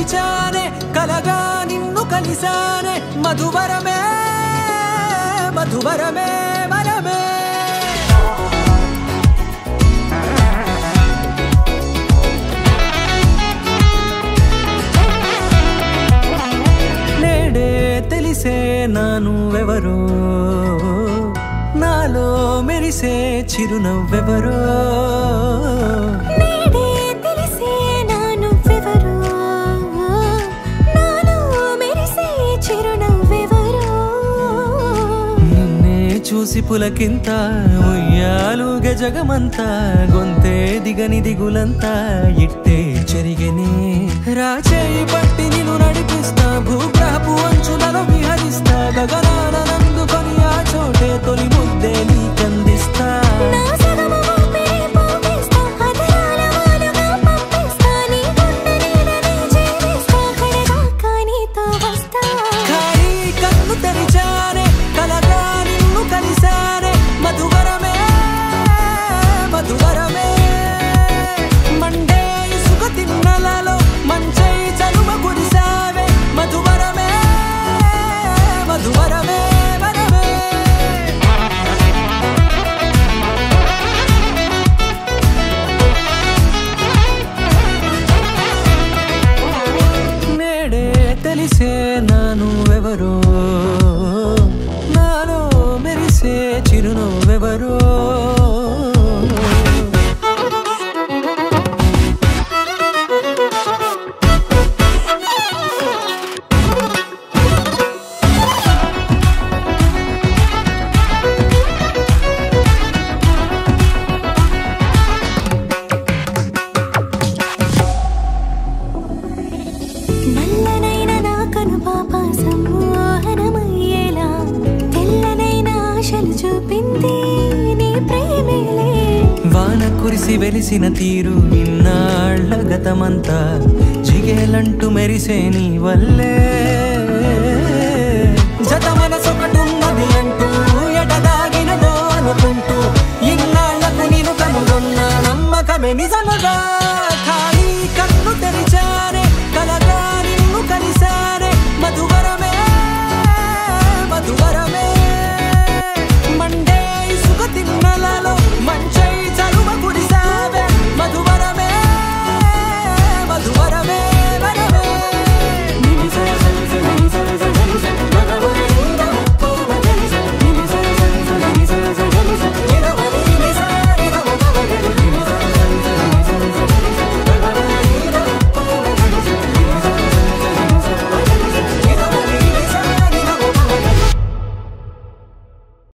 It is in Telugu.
మరిచానే కలగా నిన్ను కలిసానే మధువరమే మధువరమే వరమే నేడే తెలిసే నానువెవరో నాలో మెరిసే చిరునవ్వెవరో నేడే తెలిసే నానువెవరో నాలో మెరిసే చిరునవ్వెవరో నిన్నే చూసి పులకింత ఉయ్యాలుగే జగమంతా గొంతే దిగని దిగులంతా ఇట్టే చెరిగెనే రాచేయి పట్టి నిన్ను నడిపిస్తా భూగ్రహపు అంచులలో విహరిస్తా గగనాన నందుకొని ఆ చోటే తొలి ముద్దే నీకందిస్తా నా సగము ఊపిరి పోగిస్తా అధరాల వాలుగా పంపిస్తా నీ గుండె నీడనే చేరిస్తా కడదాకా నీతో వస్తా ఖాళీ కన్ను తెరిచానే కలగా నిన్ను కలిసానే మధువరమే మధువరమే మండే ఇసుక తిన్నలలో మంచై చలువ కురిసావే మధువరమే మధువరమే వరమే నేడే తెలిసే నానువెవరో నాలో మెరిసే చిరునవ్వెవరో నల్లనైన నా కనుపాప సమ్మోహనమయ్యేలా తెల్లనైన ఆశలు చూపింది నీ ప్రేమేలే వాన కురిసి వెలిసిన తీరు ఇన్నాళ్ల గతమంతా జిగేలంటూ మెరిసే నీ వల్లే